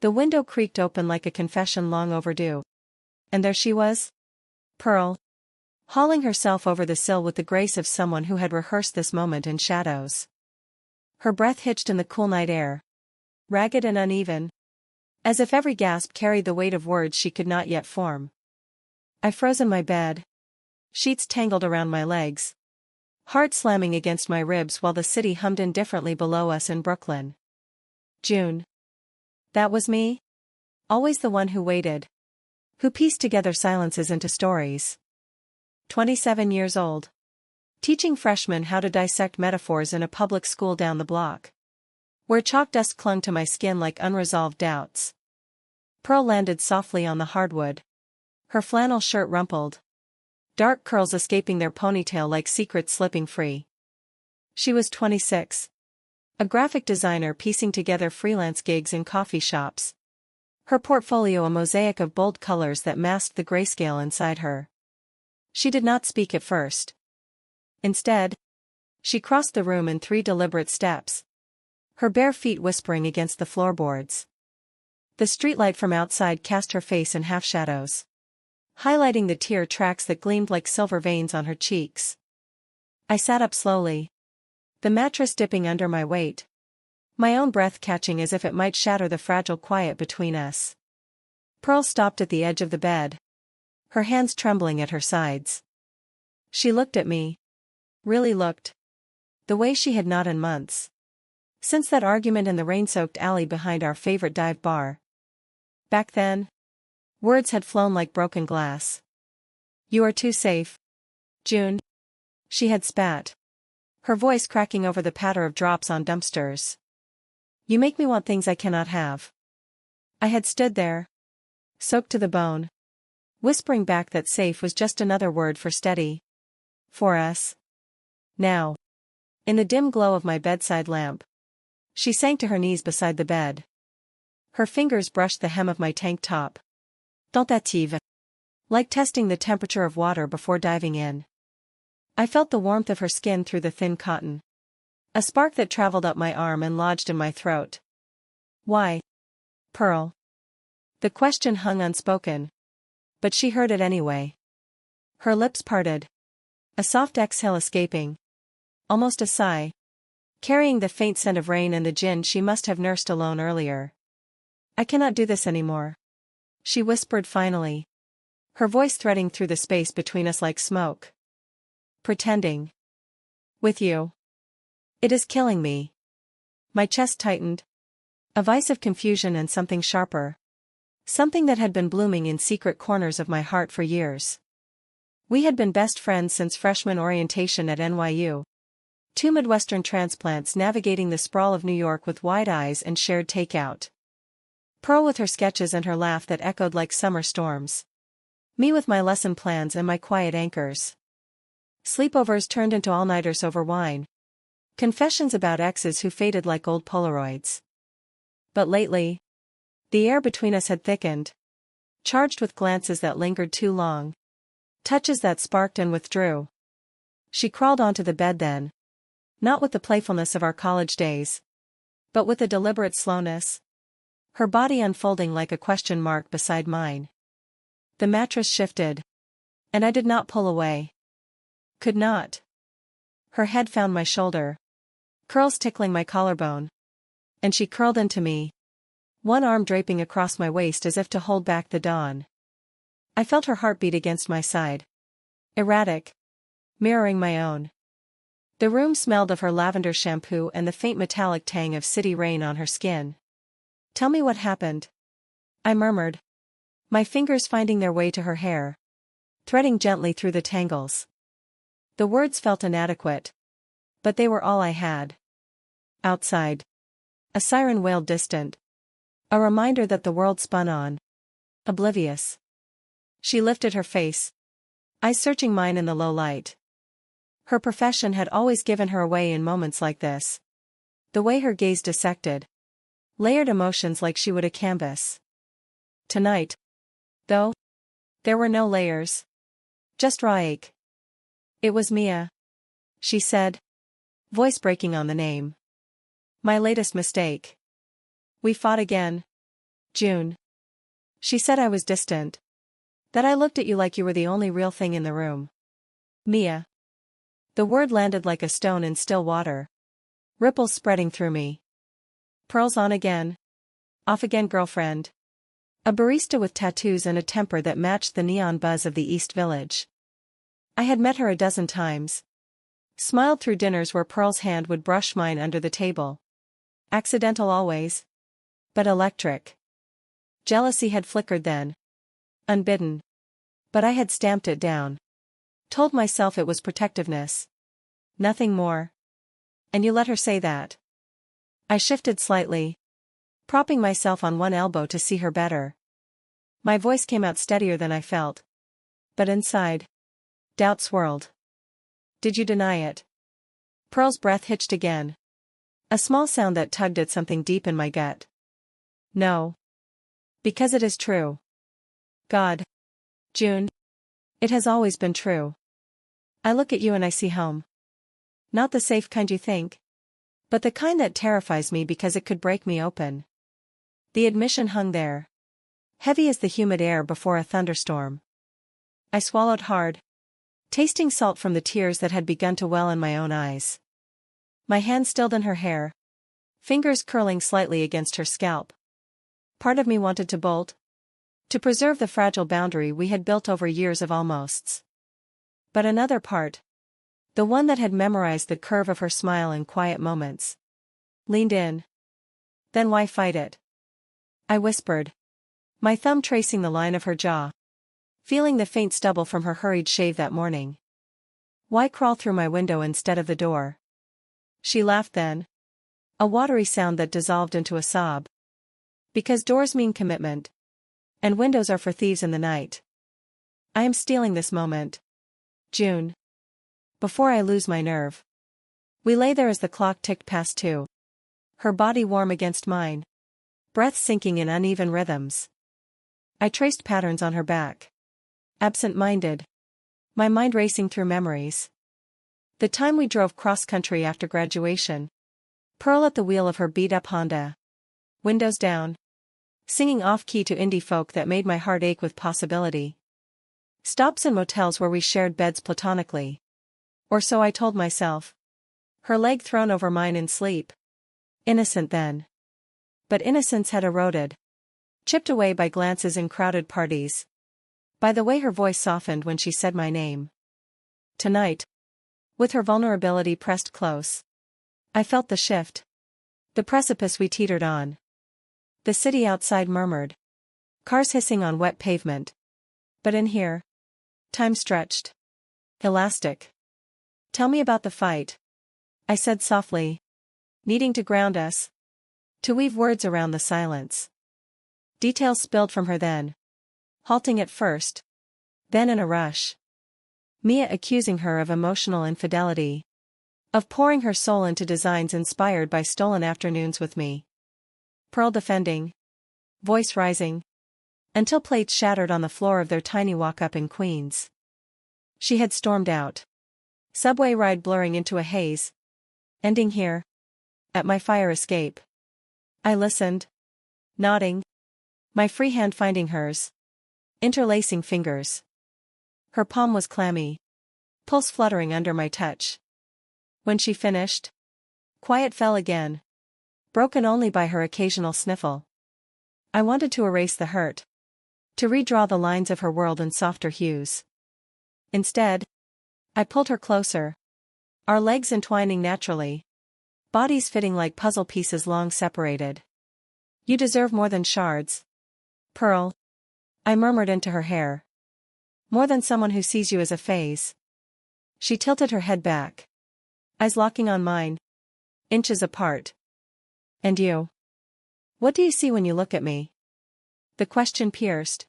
The window creaked open like a confession long overdue. And there she was. Pearl. Hauling herself over the sill with the grace of someone who had rehearsed this moment in shadows. Her breath hitched in the cool night air. Ragged and uneven. As if every gasp carried the weight of words she could not yet form. I froze in my bed. Sheets tangled around my legs. Heart slamming against my ribs while the city hummed indifferently below us in Brooklyn. June. That was me? Always the one who waited. Who pieced together silences into stories. 27 years old. Teaching freshmen how to dissect metaphors in a public school down the block. Where chalk dust clung to my skin like unresolved doubts. Pearl landed softly on the hardwood. Her flannel shirt rumpled. Dark curls escaping their ponytail like secrets slipping free. She was 26. A graphic designer piecing together freelance gigs in coffee shops. Her portfolio a mosaic of bold colors that masked the grayscale inside her. She did not speak at first. Instead, she crossed the room in 3 deliberate steps. Her bare feet whispering against the floorboards. The streetlight from outside cast her face in half-shadows. Highlighting the tear tracks that gleamed like silver veins on her cheeks. I sat up slowly. The mattress dipping under my weight. My own breath catching as if it might shatter the fragile quiet between us. Pearl stopped at the edge of the bed. Her hands trembling at her sides. She looked at me. Really looked. The way she had not in months. Since that argument in the rain-soaked alley behind our favorite dive bar. Back then, words had flown like broken glass. You are too safe, June. She had spat. Her voice cracking over the patter of drops on dumpsters. You make me want things I cannot have. I had stood there. Soaked to the bone. Whispering back that safe was just another word for steady. For us. Now. In the dim glow of my bedside lamp. She sank to her knees beside the bed. Her fingers brushed the hem of my tank top. Tentative. Like testing the temperature of water before diving in. I felt the warmth of her skin through the thin cotton. A spark that traveled up my arm and lodged in my throat. Why? Pearl. The question hung unspoken. But she heard it anyway. Her lips parted. A soft exhale escaping. Almost a sigh. Carrying the faint scent of rain and the gin she must have nursed alone earlier. I cannot do this anymore. She whispered finally. Her voice threading through the space between us like smoke. Pretending. With you. It is killing me. My chest tightened. A vice of confusion and something sharper. Something that had been blooming in secret corners of my heart for years. We had been best friends since freshman orientation at NYU. 2 Midwestern transplants navigating the sprawl of New York with wide eyes and shared takeout. Pearl with her sketches and her laugh that echoed like summer storms. Me with my lesson plans and my quiet anchors. Sleepovers turned into all-nighters over wine. Confessions about exes who faded like old Polaroids. But lately, the air between us had thickened. Charged with glances that lingered too long. Touches that sparked and withdrew. She crawled onto the bed then. Not with the playfulness of our college days. But with a deliberate slowness. Her body unfolding like a question mark beside mine. The mattress shifted. And I did not pull away. Could not. Her head found my shoulder. Curls tickling my collarbone. And she curled into me. One arm draping across my waist as if to hold back the dawn. I felt her heartbeat against my side. Erratic. Mirroring my own. The room smelled of her lavender shampoo and the faint metallic tang of city rain on her skin. Tell me what happened. I murmured. My fingers finding their way to her hair. Threading gently through the tangles. The words felt inadequate. But they were all I had. Outside. A siren wailed distant. A reminder that the world spun on. Oblivious. She lifted her face. Eyes searching mine in the low light. Her profession had always given her away in moments like this. The way her gaze dissected. Layered emotions like she would a canvas. Tonight. Though. There were no layers. Just raw ache. It was Mia. She said. Voice breaking on the name. My latest mistake. We fought again. June. She said I was distant. That I looked at you like you were the only real thing in the room. Mia. The word landed like a stone in still water. Ripples spreading through me. Pearls on again. Off again, girlfriend. A barista with tattoos and a temper that matched the neon buzz of the East Village. I had met her a dozen times. Smiled through dinners where Pearl's hand would brush mine under the table. Accidental always. But electric. Jealousy had flickered then. Unbidden. But I had stamped it down. Told myself it was protectiveness. Nothing more. And you let her say that. I shifted slightly, propping myself on one elbow to see her better. My voice came out steadier than I felt. But inside, doubt swirled. Did you deny it? Pearl's breath hitched again. A small sound that tugged at something deep in my gut. No. Because it is true. God. June. It has always been true. I look at you and I see home. Not the safe kind you think. But the kind that terrifies me because it could break me open. The admission hung there. Heavy as the humid air before a thunderstorm. I swallowed hard. Tasting salt from the tears that had begun to well in my own eyes. My hand stilled in her hair. Fingers curling slightly against her scalp. Part of me wanted to bolt. To preserve the fragile boundary we had built over years of almosts. But another part, the one that had memorized the curve of her smile in quiet moments, leaned in. Then why fight it? I whispered. My thumb tracing the line of her jaw. Feeling the faint stubble from her hurried shave that morning. Why crawl through my window instead of the door? She laughed then. A watery sound that dissolved into a sob. Because doors mean commitment. And windows are for thieves in the night. I am stealing this moment. June. Before I lose my nerve. We lay there as the clock ticked past 2. Her body warm against mine. Breath sinking in uneven rhythms. I traced patterns on her back. Absent-minded. My mind racing through memories. The time we drove cross-country after graduation. Pearl at the wheel of her beat-up Honda. Windows down. Singing off-key to indie folk that made my heart ache with possibility. Stops in motels where we shared beds platonically. Or so I told myself. Her leg thrown over mine in sleep. Innocent then. But innocence had eroded. Chipped away by glances in crowded parties. By the way her voice softened when she said my name. Tonight. With her vulnerability pressed close. I felt the shift. The precipice we teetered on. The city outside murmured. Cars hissing on wet pavement. But in here. Time stretched. Elastic. Tell me about the fight. I said softly. Needing to ground us. To weave words around the silence. Details spilled from her then. Halting at first. Then in a rush. Mia accusing her of emotional infidelity. Of pouring her soul into designs inspired by stolen afternoons with me. Pearl defending. Voice rising. Until plates shattered on the floor of their tiny walk-up in Queens. She had stormed out. Subway ride blurring into a haze. Ending here. At my fire escape. I listened. Nodding. My free hand finding hers. Interlacing fingers. Her palm was clammy. Pulse fluttering under my touch. When she finished. Quiet fell again. Broken only by her occasional sniffle. I wanted to erase the hurt. To redraw the lines of her world in softer hues. Instead. I pulled her closer. Our legs entwining naturally. Bodies fitting like puzzle pieces long separated. You deserve more than shards. Pearl. I murmured into her hair. More than someone who sees you as a phase. She tilted her head back. Eyes locking on mine. Inches apart. And you? What do you see when you look at me? The question pierced.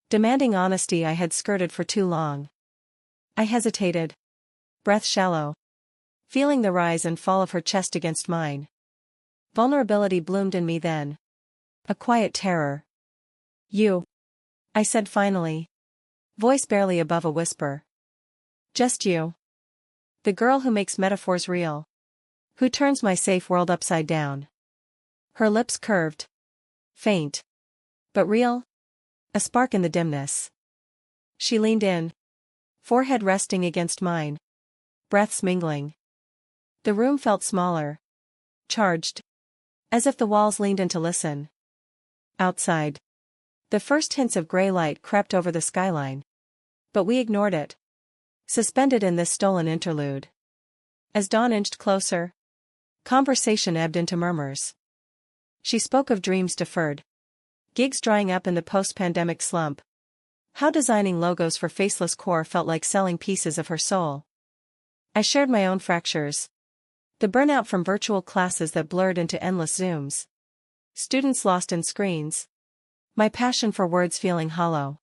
Demanding honesty I had skirted for too long. I hesitated. Breath shallow. Feeling the rise and fall of her chest against mine. Vulnerability bloomed in me then. A quiet terror. You. I said finally. Voice barely above a whisper. Just you. The girl who makes metaphors real. Who turns my safe world upside down. Her lips curved. Faint. but real, a spark in the dimness. She leaned in, forehead resting against mine, breaths mingling. The room felt smaller, charged, as if the walls leaned in to listen. Outside, the first hints of gray light crept over the skyline. But we ignored it, suspended in this stolen interlude. As dawn inched closer, conversation ebbed into murmurs. She spoke of dreams deferred, gigs drying up in the post-pandemic slump, how designing logos for faceless core felt like selling pieces of her soul. I shared my own fractures. The burnout from virtual classes that blurred into endless Zooms. Students lost in screens. My passion for words feeling hollow.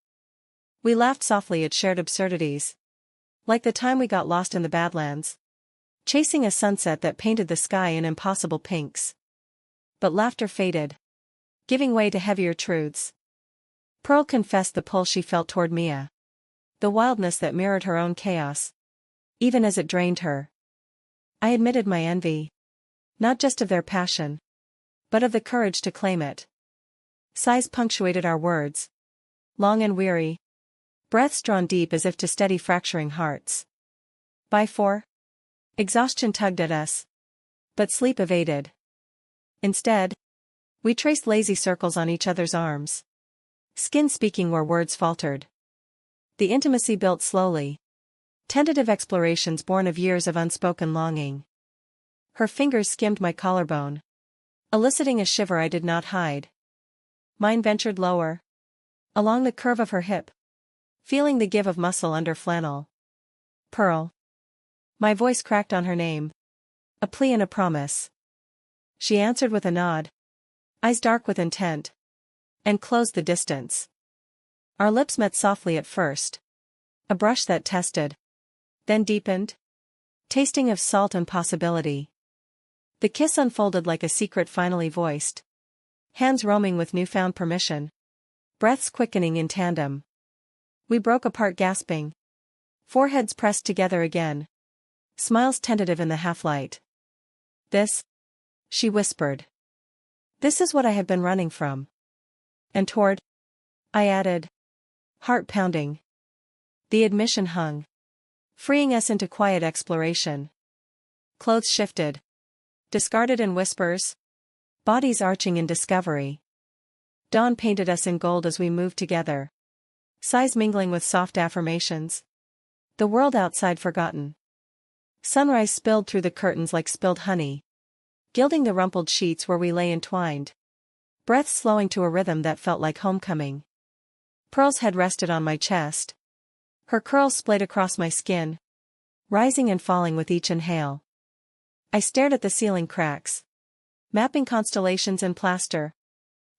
We laughed softly at shared absurdities. Like the time we got lost in the Badlands, chasing a sunset that painted the sky in impossible pinks. But laughter faded, giving way to heavier truths. Pearl confessed the pull she felt toward Mia. The wildness that mirrored her own chaos, even as it drained her. I admitted my envy. Not just of their passion, but of the courage to claim it. Sighs punctuated our words. Long and weary. Breaths drawn deep as if to steady fracturing hearts. By 4. Exhaustion tugged at us. But sleep evaded. Instead, we traced lazy circles on each other's arms. Skin speaking where words faltered. The intimacy built slowly. Tentative explorations born of years of unspoken longing. Her fingers skimmed my collarbone, eliciting a shiver I did not hide. Mine ventured lower, along the curve of her hip, feeling the give of muscle under flannel. Pearl. My voice cracked on her name. A plea and a promise. She answered with a nod, eyes dark with intent, and closed the distance. Our lips met softly at first. A brush that tested, then deepened, tasting of salt and possibility. The kiss unfolded like a secret finally voiced. Hands roaming with newfound permission. Breaths quickening in tandem. We broke apart gasping. Foreheads pressed together again. Smiles tentative in the half-light. This, she whispered. This is what I have been running from. And toward, I added. Heart pounding. The admission hung, freeing us into quiet exploration. Clothes shifted. Discarded in whispers. Bodies arching in discovery. Dawn painted us in gold as we moved together. Sighs mingling with soft affirmations. The world outside forgotten. Sunrise spilled through the curtains like spilled honey, gilding the rumpled sheets where we lay entwined. Breaths slowing to a rhythm that felt like homecoming. Pearl's head rested on my chest. Her curls splayed across my skin, rising and falling with each inhale. I stared at the ceiling cracks, mapping constellations in plaster,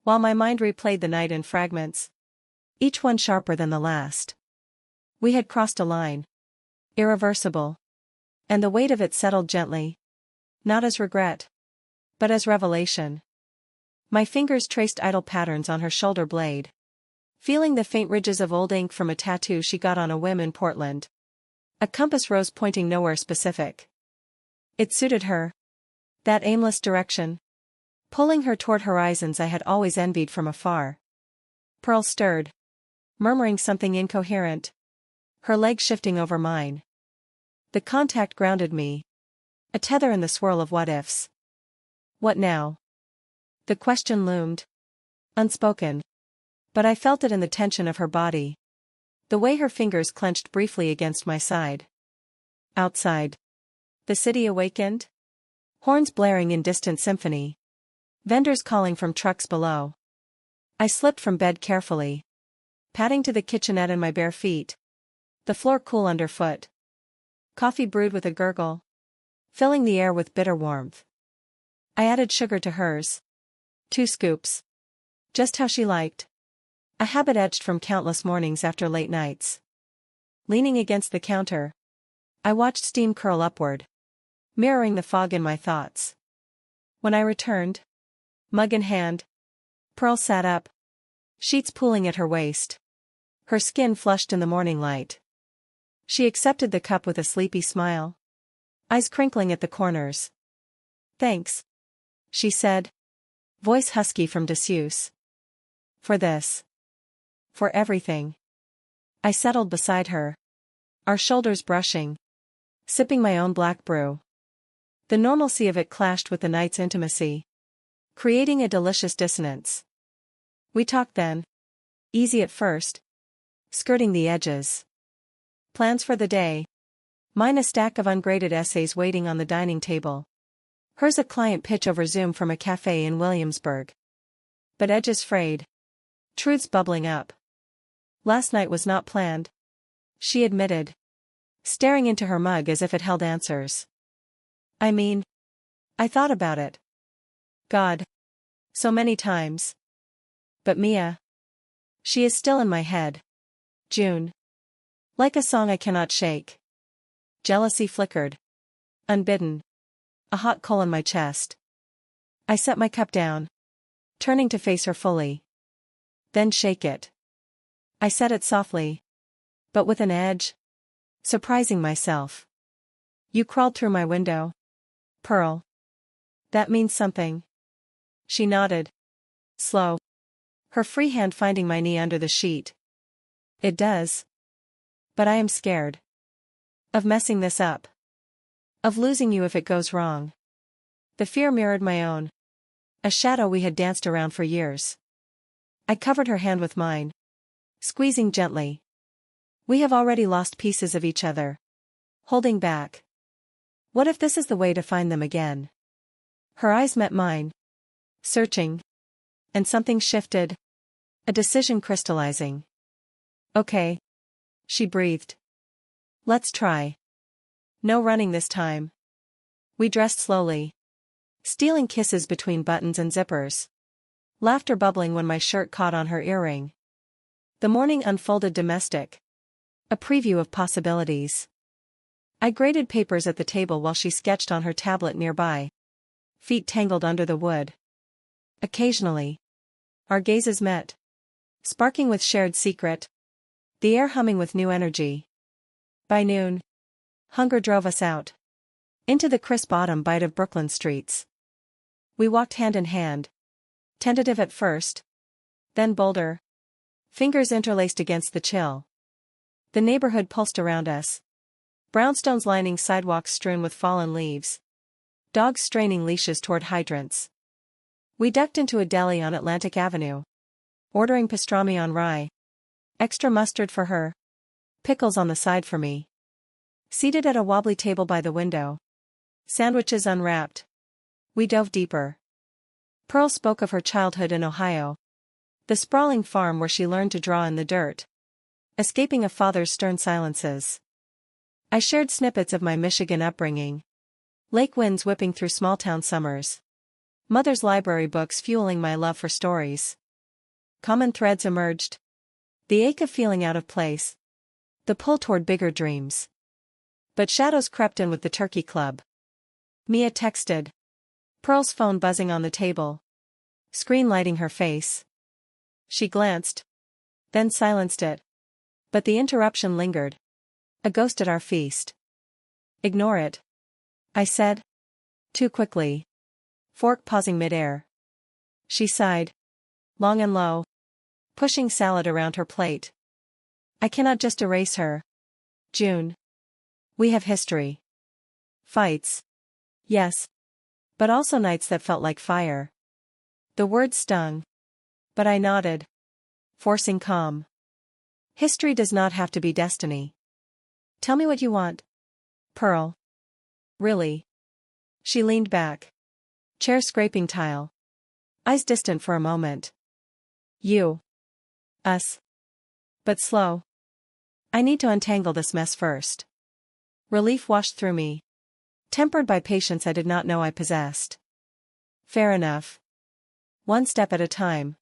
while my mind replayed the night in fragments, each one sharper than the last. We had crossed a line, irreversible, and the weight of it settled gently, not as regret, but as revelation. My fingers traced idle patterns on her shoulder blade, feeling the faint ridges of old ink from a tattoo she got on a whim in Portland. A compass rose pointing nowhere specific. It suited her. That aimless direction, pulling her toward horizons I had always envied from afar. Pearl stirred, murmuring something incoherent, her legs shifting over mine. The contact grounded me, a tether in the swirl of what-ifs. What now? The question loomed, unspoken, but I felt it in the tension of her body, the way her fingers clenched briefly against my side. Outside, the city awakened, horns blaring in distant symphony, vendors calling from trucks below. I slipped from bed carefully, padding to the kitchenette in my bare feet, the floor cool underfoot. Coffee brewed with a gurgle, filling the air with bitter warmth. I added sugar to hers. 2 scoops. Just how she liked. A habit etched from countless mornings after late nights. Leaning against the counter, I watched steam curl upward, mirroring the fog in my thoughts. When I returned, mug in hand, Pearl sat up, sheets pooling at her waist, her skin flushed in the morning light. She accepted the cup with a sleepy smile, eyes crinkling at the corners. Thanks, she said, voice husky from disuse. For this. For everything. I settled beside her. Our shoulders brushing. Sipping my own black brew. The normalcy of it clashed with the night's intimacy, creating a delicious dissonance. We talked then. Easy at first. Skirting the edges. Plans for the day. Mine a stack of ungraded essays waiting on the dining table. Hers a client pitch over Zoom from a cafe in Williamsburg. But edges frayed. Truths bubbling up. Last night was not planned. She admitted. Staring into her mug as if it held answers. I mean, I thought about it. God. So many times. But Mia. She is still in my head. June. Like a song I cannot shake. Jealousy flickered. Unbidden. A hot coal in my chest. I set my cup down. Turning to face her fully. Then shake it. I said it softly. But with an edge. Surprising myself. You crawled through my window. Pearl. That means something. She nodded. Slow. Her free hand finding my knee under the sheet. It does. But I am scared. Of messing this up. Of losing you if it goes wrong. The fear mirrored my own. A shadow we had danced around for years. I covered her hand with mine. Squeezing gently. We have already lost pieces of each other. Holding back. What if this is the way to find them again? Her eyes met mine. Searching. And something shifted. A decision crystallizing. Okay. She breathed. Let's try. No running this time. We dressed slowly. Stealing kisses between buttons and zippers. Laughter bubbling when my shirt caught on her earring. The morning unfolded domestic. A preview of possibilities. I graded papers at the table while she sketched on her tablet nearby. Feet tangled under the wood. Occasionally. Our gazes met. Sparking with shared secret. The air humming with new energy. By noon. Hunger drove us out. Into the crisp autumn bite of Brooklyn streets. We walked hand in hand. Tentative at first. Then bolder. Fingers interlaced against the chill. The neighborhood pulsed around us. Brownstones lining sidewalks strewn with fallen leaves. Dogs straining leashes toward hydrants. We ducked into a deli on Atlantic Avenue. Ordering pastrami on rye. Extra mustard for her. Pickles on the side for me. Seated at a wobbly table by the window. Sandwiches unwrapped. We dove deeper. Pearl spoke of her childhood in Ohio. The sprawling farm where she learned to draw in the dirt. Escaping a father's stern silences. I shared snippets of my Michigan upbringing. Lake winds whipping through small-town summers. Mother's library books fueling my love for stories. Common threads emerged. The ache of feeling out of place. The pull toward bigger dreams. But shadows crept in with the turkey club. Mia texted. Pearl's phone buzzing on the table. Screen lighting her face. She glanced. Then silenced it. But the interruption lingered. A ghost at our feast. Ignore it. I said. Too quickly. Fork pausing midair. She sighed. Long and low. Pushing salad around her plate. I cannot just erase her. June. We have history. Fights. Yes. But also nights that felt like fire. The words stung. But I nodded. Forcing calm. History does not have to be destiny. Tell me what you want. Pearl. Really? She leaned back. Chair scraping tile. Eyes distant for a moment. You. Us. But slow. I need to untangle this mess first. Relief washed through me. Tempered by patience I did not know I possessed. Fair enough. One step at a time.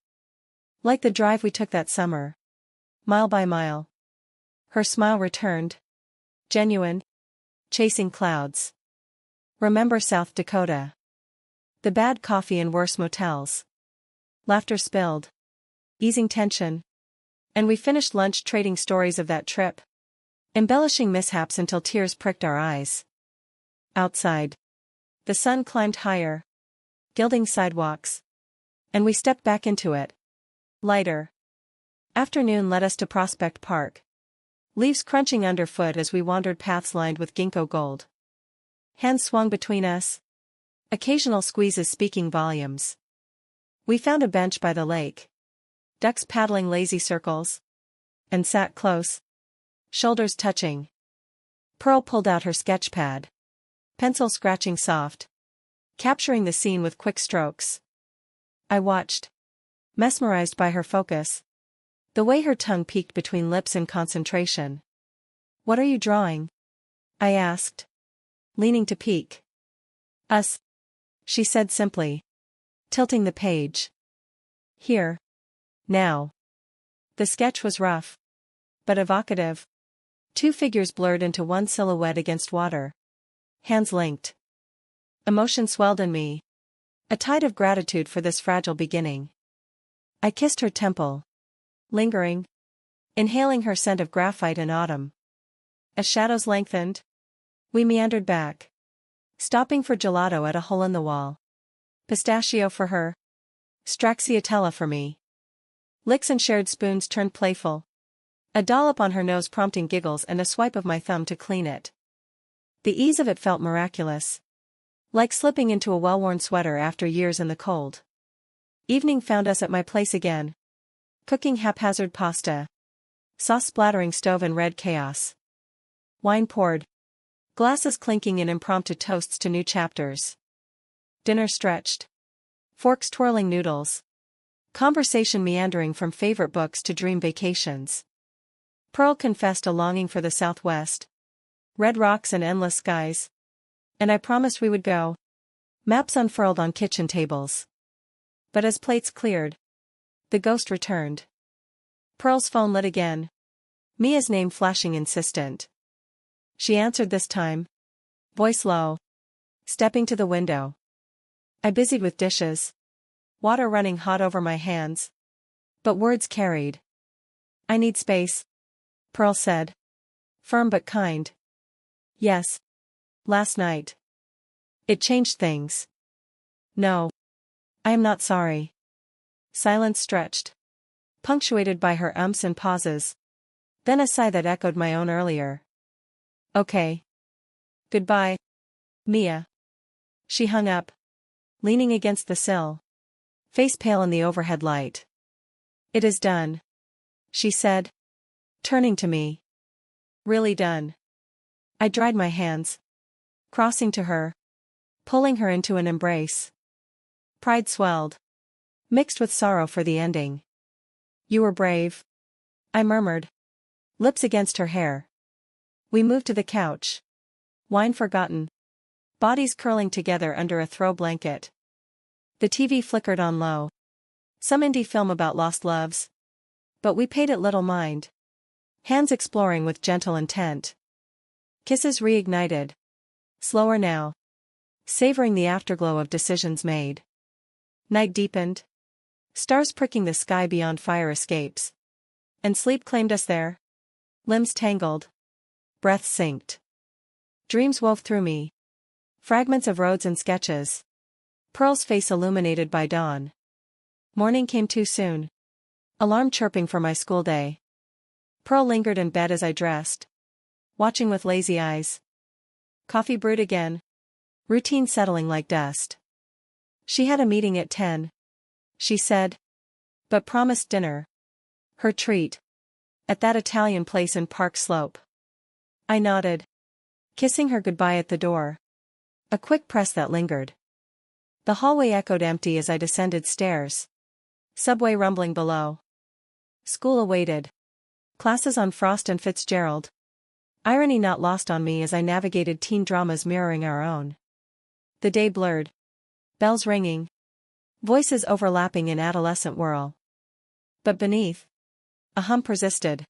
Like the drive we took that summer. Mile by mile. Her smile returned. Genuine. Chasing clouds. Remember South Dakota. The bad coffee and worse motels. Laughter spilled. Easing tension. And we finished lunch trading stories of that trip. Embellishing mishaps until tears pricked our eyes. Outside. The sun climbed higher. Gilding sidewalks. And we stepped back into it. Lighter afternoon led us to Prospect Park. Leaves crunching underfoot as we wandered paths lined with ginkgo gold. Hands swung between us. Occasional squeezes speaking volumes. We found a bench by the lake. Ducks paddling lazy circles. And sat close. Shoulders touching. Pearl pulled out her sketch pad. Pencil scratching soft. Capturing the scene with quick strokes. I watched. Mesmerized by her focus. The way her tongue peeked between lips in concentration. "What are you drawing?" I asked. Leaning to peek. "Us," she said simply. Tilting the page. "Here. Now." The sketch was rough. But evocative. Two figures blurred into one silhouette against water. Hands linked. Emotion swelled in me. A tide of gratitude for this fragile beginning. I kissed her temple. Lingering. Inhaling her scent of graphite and autumn. As shadows lengthened, we meandered back. Stopping for gelato at a hole in the wall. Pistachio for her. Stracciatella for me. Licks and shared spoons turned playful. A dollop on her nose prompting giggles and a swipe of my thumb to clean it. The ease of it felt miraculous. Like slipping into a well-worn sweater after years in the cold. Evening found us at my place again. Cooking haphazard pasta. Sauce splattering stove in red chaos. Wine poured. Glasses clinking in impromptu toasts to new chapters. Dinner stretched. Forks twirling noodles. Conversation meandering from favorite books to dream vacations. Pearl confessed a longing for the Southwest. Red rocks and endless skies. And I promised we would go. Maps unfurled on kitchen tables. But as plates cleared, the ghost returned. Pearl's phone lit again. Mia's name flashing insistent. She answered this time. Voice low. Stepping to the window. I busied with dishes. Water running hot over my hands. But words carried. "I need space," Pearl said. Firm but kind. "Yes. Last night. It changed things." "No. I am not sorry." Silence stretched. Punctuated by her ums and pauses. Then a sigh that echoed my own earlier. "Okay. Goodbye, Mia." She hung up. Leaning against the sill. Face pale in the overhead light. "It is done," she said. Turning to me. "Really done." I dried my hands. Crossing to her. Pulling her into an embrace. Pride swelled. Mixed with sorrow for the ending. "You were brave," I murmured. Lips against her hair. We moved to the couch. Wine forgotten. Bodies curling together under a throw blanket. The TV flickered on low. Some indie film about lost loves. But we paid it little mind. Hands exploring with gentle intent. Kisses reignited. Slower now. Savoring the afterglow of decisions made. Night deepened. Stars pricking the sky beyond fire escapes. And sleep claimed us there. Limbs tangled. Breath synced. Dreams wove through me. Fragments of roads and sketches. Pearl's face illuminated by dawn. Morning came too soon. Alarm chirping for my school day. Pearl lingered in bed as I dressed. Watching with lazy eyes. Coffee brewed again. Routine settling like dust. She had a meeting at 10. She said. But promised dinner. Her treat. At that Italian place in Park Slope. I nodded. Kissing her goodbye at the door. A quick press that lingered. The hallway echoed empty as I descended stairs. Subway rumbling below. School awaited. Classes on Frost and Fitzgerald. Irony not lost on me as I navigated teen dramas mirroring our own. The day blurred. Bells ringing. Voices overlapping in adolescent whirl. But beneath. A hum persisted.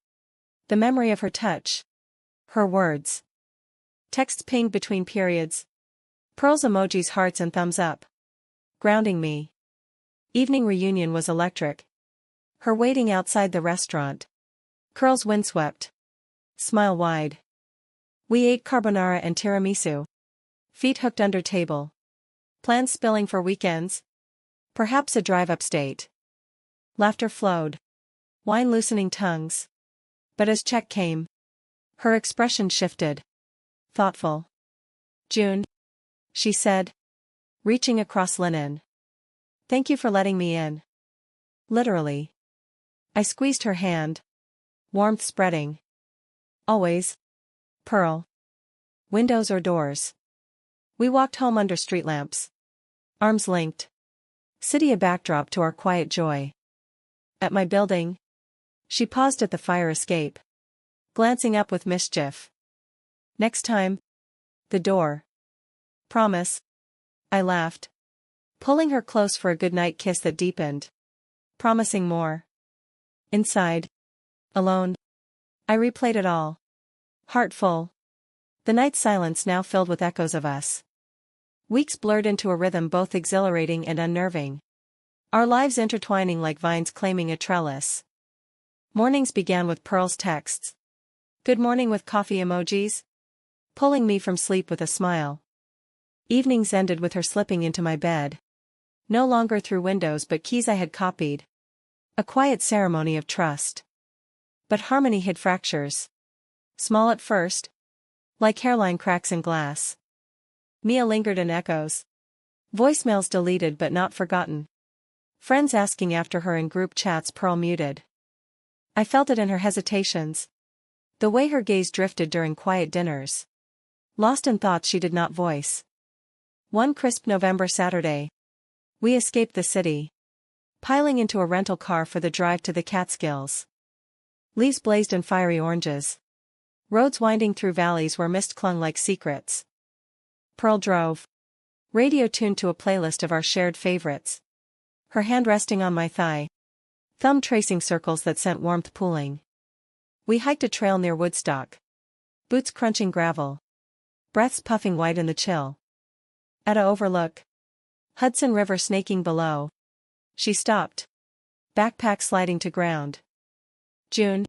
The memory of her touch. Her words. Texts pinged between periods. Pearl's emojis, hearts and thumbs up. Grounding me. Evening reunion was electric. Her waiting outside the restaurant. Curls windswept. Smile wide. We ate carbonara and tiramisu. Feet hooked under table. Plans spilling for weekends. Perhaps a drive upstate. Laughter flowed. Wine loosening tongues. But as check came, her expression shifted. Thoughtful. June, she said, reaching across linen. Thank you for letting me in. Literally. I squeezed her hand. Warmth spreading. Always. Pearl. Windows or doors. We walked home under street lamps. Arms linked. City a backdrop to our quiet joy. At my building. She paused at the fire escape. Glancing up with mischief. Next time. The door. Promise. I laughed. Pulling her close for a goodnight kiss that deepened. Promising more. Inside. Alone. I replayed it all. Heart full. The night silence now filled with echoes of us. Weeks blurred into a rhythm both exhilarating and unnerving. Our lives intertwining like vines claiming a trellis. Mornings began with Pearl's texts. Good morning with coffee emojis. Pulling me from sleep with a smile. Evenings ended with her slipping into my bed. No longer through windows but keys I had copied. A quiet ceremony of trust. But harmony hid fractures. Small at first. Like hairline cracks in glass. Mia lingered in echoes. Voicemails deleted but not forgotten. Friends asking after her in group chats Pearl muted. I felt it in her hesitations. The way her gaze drifted during quiet dinners. Lost in thoughts she did not voice. One crisp November Saturday. We escaped the city. Piling into a rental car for the drive to the Catskills. Leaves blazed in fiery oranges. Roads winding through valleys where mist clung like secrets. Pearl drove. Radio tuned to a playlist of our shared favorites. Her hand resting on my thigh. Thumb tracing circles that sent warmth pooling. We hiked a trail near Woodstock. Boots crunching gravel. Breaths puffing white in the chill. At a overlook. Hudson River snaking below. She stopped. Backpack sliding to ground. June.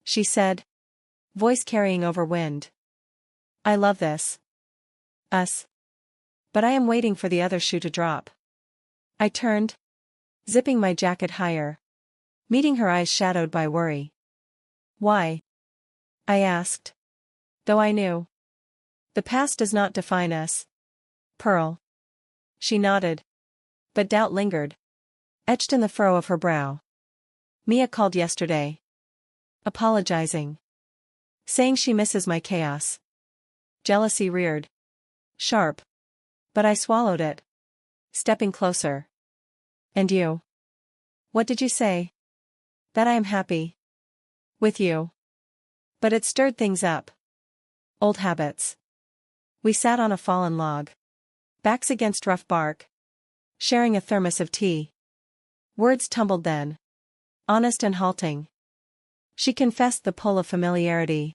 She said. Voice carrying over wind. I love this. Us. But I am waiting for the other shoe to drop. I turned. Zipping my jacket higher. Meeting her eyes shadowed by worry. Why? I asked. Though I knew. The past does not define us. Pearl. She nodded. But doubt lingered. Etched in the furrow of her brow. Mia called yesterday. Apologizing. Saying she misses my chaos. Jealousy reared. Sharp. But I swallowed it. Stepping closer. And you? What did you say? That I am happy. With you. But it stirred things up. Old habits. We sat on a fallen log. Backs against rough bark. Sharing a thermos of tea. Words tumbled then. Honest and halting. She confessed the pull of familiarity.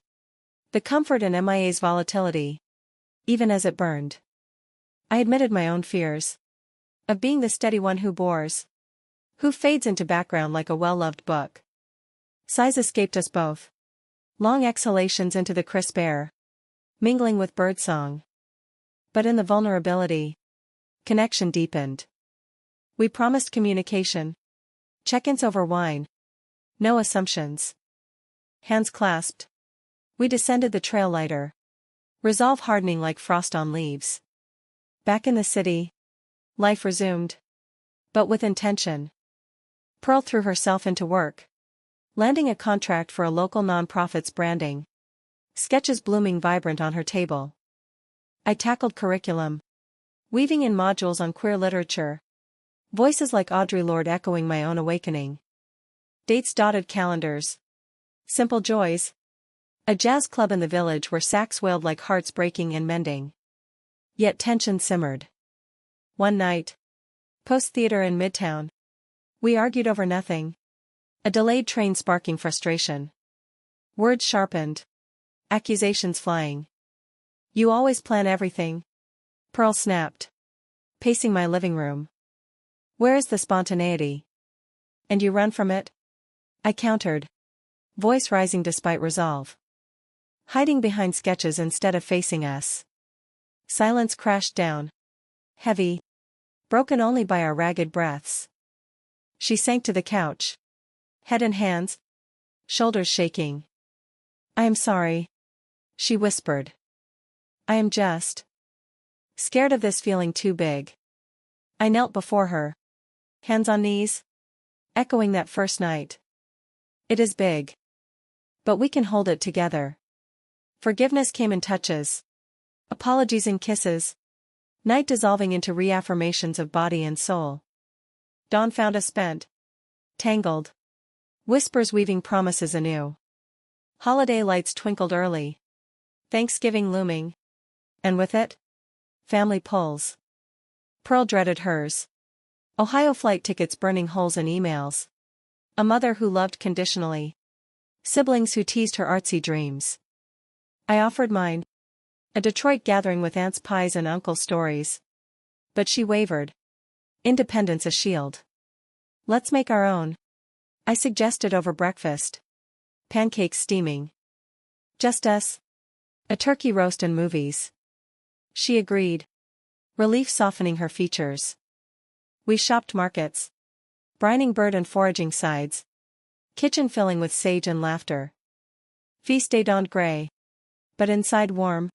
The comfort in MIA's volatility. Even as it burned. I admitted my own fears. Of being the steady one who bores. Who fades into background like a well-loved book. Sighs escaped us both. Long exhalations into the crisp air. Mingling with birdsong. But in the vulnerability. Connection deepened. We promised communication. Check-ins over wine. No assumptions. Hands clasped. We descended the trail lighter. Resolve hardening like frost on leaves. Back in the city. Life resumed. But with intention. Pearl threw herself into work. Landing a contract for a local nonprofit's branding. Sketches blooming vibrant on her table. I tackled curriculum. Weaving in modules on queer literature. Voices like Audre Lorde echoing my own awakening. Dates dotted calendars. Simple joys. A jazz club in the village where sax wailed like hearts breaking and mending. Yet tension simmered. One night. Post-theater in Midtown. We argued over nothing. A delayed train sparking frustration. Words sharpened. Accusations flying. You always plan everything. Pearl snapped. Pacing my living room. Where is the spontaneity? And you run from it? I countered. Voice rising despite resolve. Hiding behind sketches instead of facing us. Silence crashed down. Heavy. Broken only by our ragged breaths. She sank to the couch. Head in hands. Shoulders shaking. "I am sorry," she whispered. "I am just scared of this feeling too big." I knelt before her. Hands on knees. Echoing that first night. "It is big. But we can hold it together." Forgiveness came in touches. Apologies in kisses. Night dissolving into reaffirmations of body and soul. Dawn found us spent. Tangled. Whispers weaving promises anew. Holiday lights twinkled early. Thanksgiving looming. And with it? Family pulls. Pearl dreaded hers. Ohio flight tickets burning holes in emails. A mother who loved conditionally. Siblings who teased her artsy dreams. I offered mine. A Detroit gathering with aunts' pies and uncles' stories. But she wavered. Independence a shield. "Let's make our own," I suggested over breakfast. Pancakes steaming. "Just us. A turkey roast and movies." She agreed. Relief softening her features. We shopped markets. Brining bird and foraging sides. Kitchen filling with sage and laughter. Feast day dawned gray. But inside warm.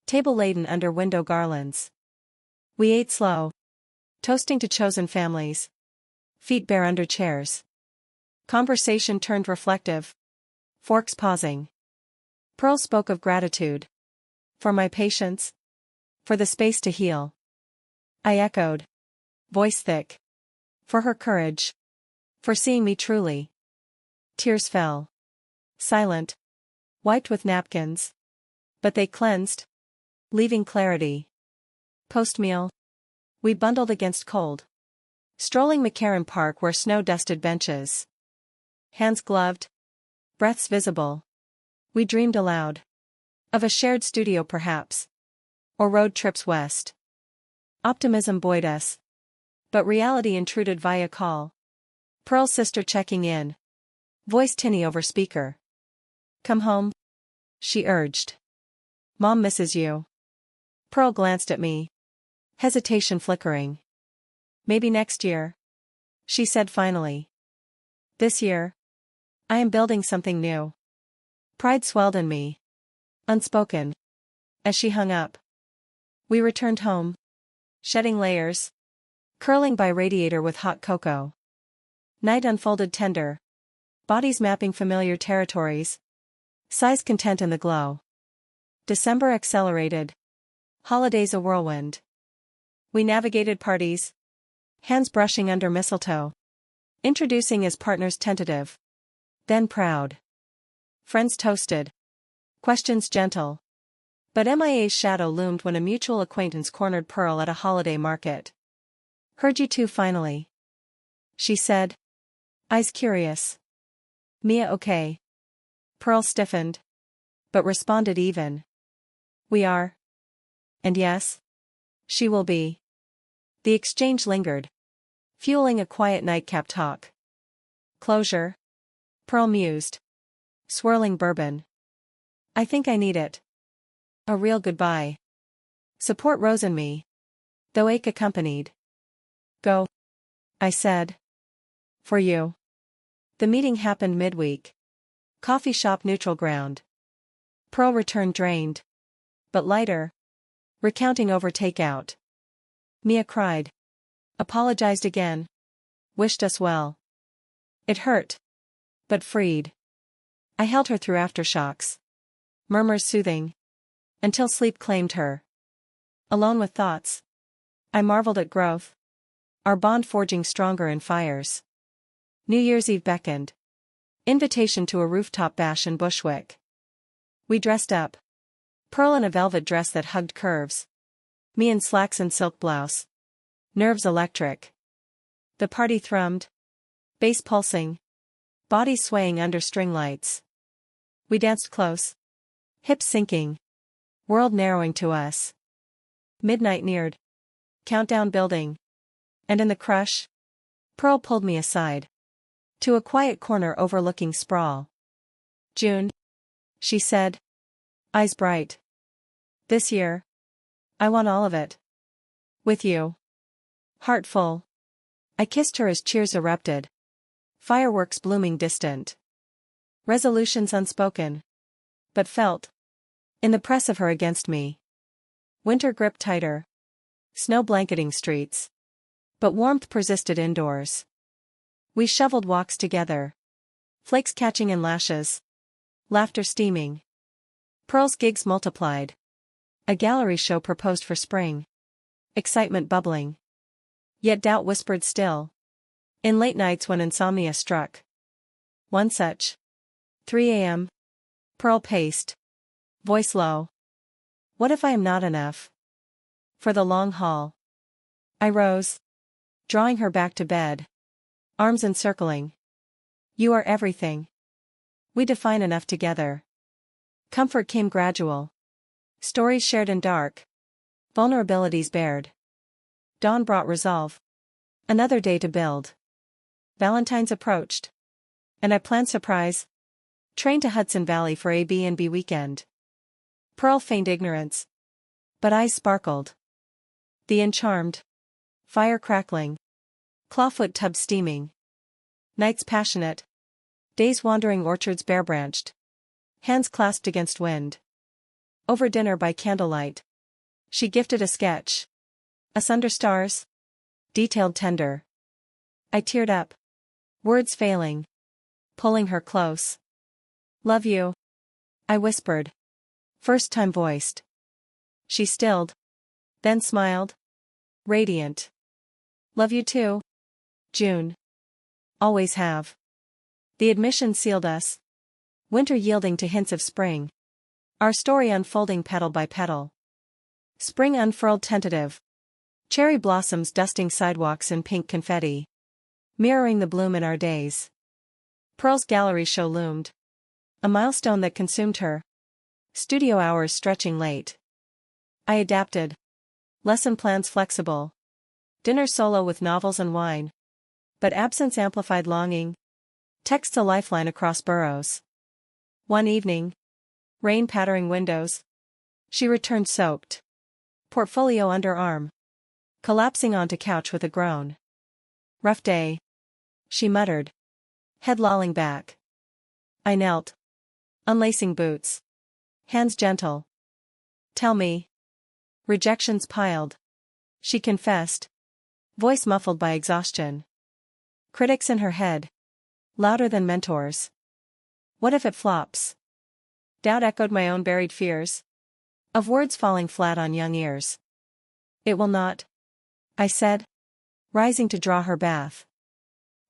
Table laden under window garlands. We ate slow. Toasting to chosen families. Feet bare under chairs. Conversation turned reflective. Forks pausing. Pearl spoke of gratitude. For my patience. For the space to heal. I echoed. Voice thick. For her courage. For seeing me truly. Tears fell. Silent. Wiped with napkins. But they cleansed. Leaving clarity. Post-meal. We bundled against cold. Strolling McCarran Park where snow dusted benches. Hands gloved. Breaths visible. We dreamed aloud. Of a shared studio perhaps. Or road trips west. Optimism buoyed us. But reality intruded via call. Pearl's sister checking in. Voice tinny over speaker. "Come home," she urged. "Mom misses you." Pearl glanced at me. Hesitation flickering. "Maybe next year," she said finally. "This year. I am building something new." Pride swelled in me. Unspoken. As she hung up. We returned home. Shedding layers. Curling by radiator with hot cocoa. Night unfolded tender. Bodies mapping familiar territories. Sighs content in the glow. December accelerated. Holidays a whirlwind. We navigated parties. Hands brushing under mistletoe. Introducing as partners tentative. Then proud. Friends toasted. Questions gentle. But MIA's shadow loomed when a mutual acquaintance cornered Pearl at a holiday market. "Heard you two finally," she said. Eyes curious. "Mia okay?" Pearl stiffened. But responded even. "We are. And yes. She will be." The exchange lingered. Fueling a quiet nightcap talk. "Closure?" Pearl mused. Swirling bourbon. "I think I need it. A real goodbye." Support rose in me. Though ache accompanied. "Go," I said. "For you." The meeting happened midweek. Coffee shop neutral ground. Pearl returned drained. But lighter. Recounting over takeout. Mia cried. Apologized again. Wished us well. It hurt. But freed. I held her through aftershocks. Murmurs soothing. Until sleep claimed her. Alone with thoughts. I marveled at growth. Our bond forging stronger in fires. New Year's Eve beckoned. Invitation to a rooftop bash in Bushwick. We dressed up. Pearl in a velvet dress that hugged curves. Me in slacks and silk blouse. Nerves electric. The party thrummed. Bass pulsing. Bodies swaying under string lights. We danced close. Hips sinking. World narrowing to us. Midnight neared. Countdown building. And in the crush, Pearl pulled me aside. To a quiet corner overlooking sprawl. "June," she said. Eyes bright. "This year. I want all of it. With you." Heart full. I kissed her as cheers erupted. Fireworks blooming distant. Resolutions unspoken. But felt. In the press of her against me. Winter gripped tighter. Snow blanketing streets. But warmth persisted indoors. We shoveled walks together. Flakes catching in lashes. Laughter steaming. Pearl's gigs multiplied. A gallery show proposed for spring. Excitement bubbling. Yet doubt whispered still. In late nights when insomnia struck. One such. 3 a.m. Pearl paced. Voice low. What if I am not enough? For the long haul. I rose. Drawing her back to bed. Arms encircling. You are everything. We define enough together. Comfort came gradual. Stories shared in dark. Vulnerabilities bared. Dawn brought resolve. Another day to build. Valentine's approached. And I planned surprise. Train to Hudson Valley for a B&B weekend. Pearl feigned ignorance. But eyes sparkled. The Encharmed. Fire crackling. Clawfoot tub steaming. Nights passionate. Days wandering orchards bare-branched. Hands clasped against wind. Over dinner by candlelight. She gifted a sketch. Asunder stars. Detailed tender. I teared up. Words failing. Pulling her close. Love you. I whispered. First time voiced. She stilled. Then smiled. Radiant. Love you too. June. Always have. The admission sealed us. Winter yielding to hints of spring. Our story unfolding petal by petal. Spring unfurled tentative. Cherry blossoms dusting sidewalks in pink confetti. Mirroring the bloom in our days. Pearl's gallery show loomed. A milestone that consumed her. Studio hours stretching late. I adapted. Lesson plans flexible. Dinner solo with novels and wine. But absence amplified longing. Texts a lifeline across boroughs. One evening. Rain pattering windows. She returned soaked. Portfolio under arm. Collapsing onto couch with a groan. Rough day. She muttered. Head lolling back. I knelt. Unlacing boots. Hands gentle. Tell me. Rejections piled. She confessed. Voice muffled by exhaustion. Critics in her head. Louder than mentors. What if it flops? Doubt echoed my own buried fears. Of words falling flat on young ears. It will not. I said. Rising to draw her bath.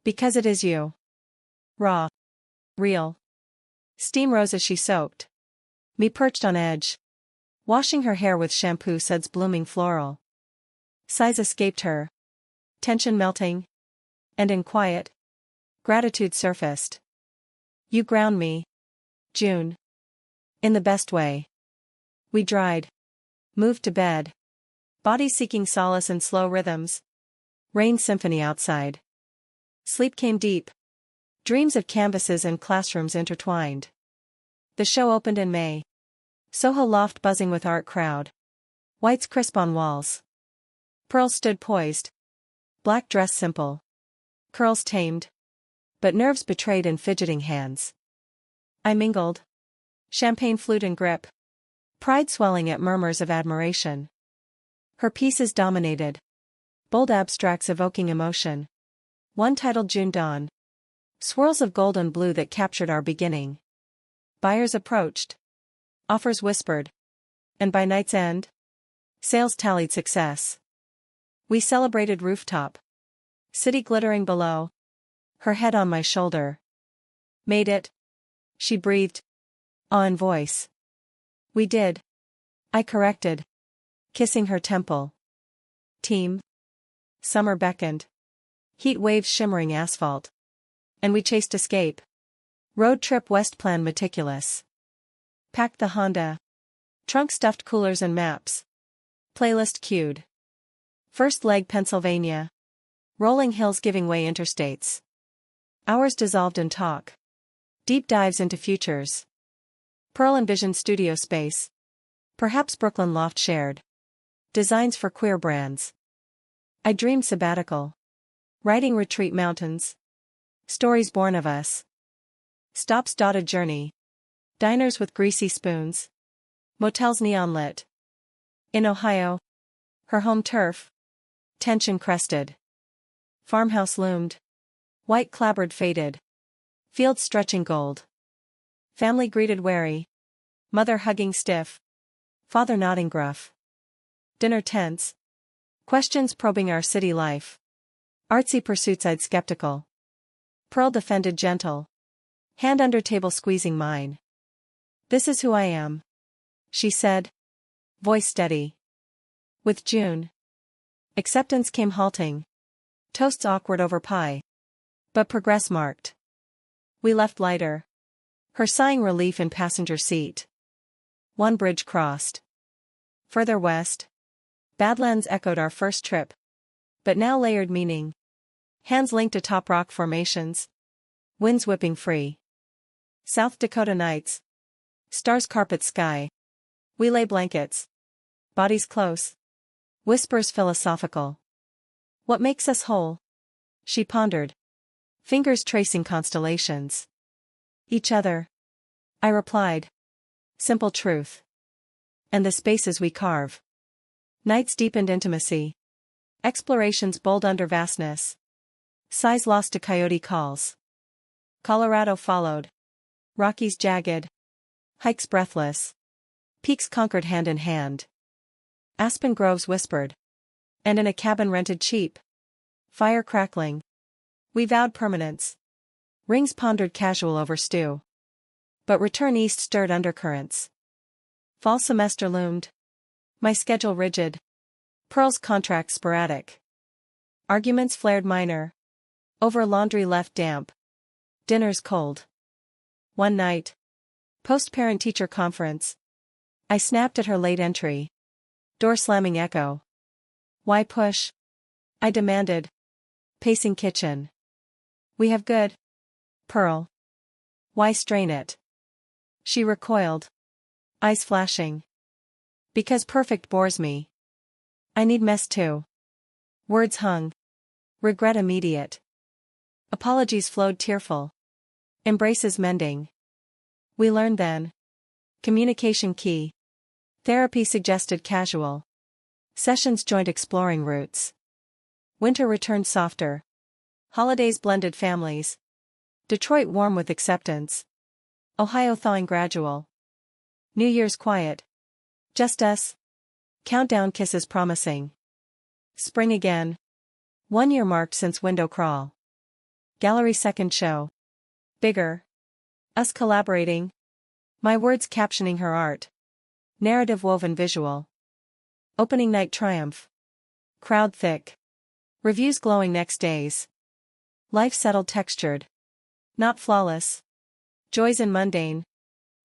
Because it is you. Raw. Real. Steam rose as she soaked. Me perched on edge. Washing her hair with shampoo suds blooming floral. Sighs escaped her. Tension melting. And in quiet. Gratitude surfaced. You ground me. June. In the best way. We dried. Moved to bed. Body seeking solace in slow rhythms. Rain symphony outside. Sleep came deep. Dreams of canvases and classrooms intertwined. The show opened in May. Soho loft buzzing with art crowd. Whites crisp on walls. Pearl stood poised. Black dress simple. Curls tamed. But nerves betrayed in fidgeting hands. I mingled. Champagne flute and grip. Pride swelling at murmurs of admiration. Her pieces dominated. Bold abstracts evoking emotion. One titled June Dawn. Swirls of gold and blue that captured our beginning. Buyers approached. Offers whispered. And by night's end, sales tallied success. We celebrated rooftop. City glittering below. Her head on my shoulder. Made it. She breathed. Awe in voice. We did. I corrected. Kissing her temple. Team. Summer beckoned. Heat waves shimmering asphalt. And we chased escape. Road trip west plan meticulous. Packed the Honda. Trunk stuffed coolers and maps. Playlist queued. First leg Pennsylvania. Rolling hills giving way interstates. Hours dissolved in talk. Deep dives into futures. Pearl envisioned studio space. Perhaps Brooklyn loft shared. Designs for queer brands. I dreamed sabbatical. Writing retreat mountains. Stories born of us. Stops dotted journey. Diners with greasy spoons. Motels neon lit. In Ohio. Her home turf. Tension crested. Farmhouse loomed. White clapboard faded. Fields stretching gold. Family greeted wary. Mother hugging stiff. Father nodding gruff. Dinner tense. Questions probing our city life. Artsy pursuits eyed skeptical. Pearl defended gentle. Hand under table squeezing mine. This is who I am, she said. Voice steady. With June. Acceptance came halting. Toasts awkward over pie. But progress marked. We left lighter. Her sighing relief in passenger seat. One bridge crossed. Further west. Badlands echoed our first trip. But now layered meaning. Hands linked atop rock formations. Winds whipping free. South Dakota nights. Stars carpet sky. We lay blankets. Bodies close. Whispers philosophical. What makes us whole? She pondered. Fingers tracing constellations. Each other. I replied. Simple truth. And the spaces we carve. Nights deepened intimacy. Explorations bold under vastness. Sighs lost to coyote calls. Colorado followed. Rockies jagged. Hikes breathless. Peaks conquered hand in hand. Aspen groves whispered. And in a cabin rented cheap. Fire crackling. We vowed permanence. Rings pondered casual over stew. But return east stirred undercurrents. Fall semester loomed. My schedule rigid. Pearl's contract sporadic. Arguments flared minor. Over laundry left damp. Dinners cold. One night. Post-parent teacher conference. I snapped at her late entry. Door slamming echo. Why push? I demanded. Pacing kitchen. We have good. Pearl. Why strain it? She recoiled. Eyes flashing. Because perfect bores me. I need mess too. Words hung. Regret immediate. Apologies flowed tearful. Embraces mending. We learned then. Communication key. Therapy suggested casual. Sessions joined exploring routes. Winter returned softer. Holidays blended families. Detroit warm with acceptance. Ohio thawing gradual. New Year's quiet. Just us. Countdown kisses promising. Spring again. 1 year marked since window crawl. Gallery second show. Bigger. Us collaborating. My words captioning her art. Narrative woven visual. Opening night triumph. Crowd thick. Reviews glowing next days. Life settled textured. Not flawless. Joys in mundane.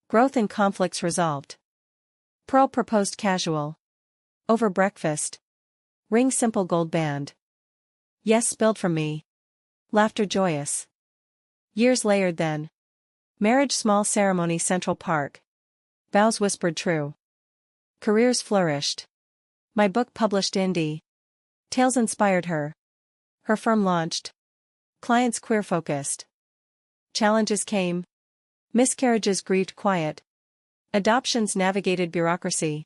Growth in conflicts resolved. Pearl proposed casual. Over breakfast. Ring simple gold band. Yes spilled from me. Laughter joyous. Years layered then. Marriage small ceremony Central Park. Vows whispered true. Careers flourished. My book published indie. Tales inspired her. Her firm launched. Clients queer focused. Challenges came. Miscarriages grieved quiet. Adoptions navigated bureaucracy.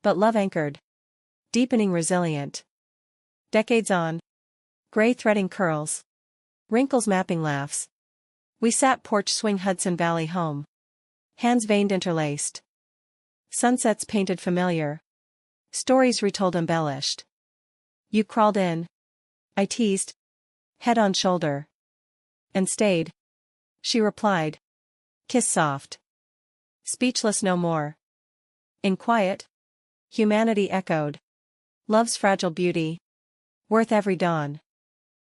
But love anchored. Deepening resilient. Decades on. Gray threading curls. Wrinkles mapping laughs. We sat porch swing Hudson Valley home. Hands veined interlaced. Sunsets painted familiar. Stories retold embellished. You crawled in. I teased. Head on shoulder. And stayed. She replied. Kiss soft. Speechless no more. In quiet. Humanity echoed. Love's fragile beauty. Worth every dawn.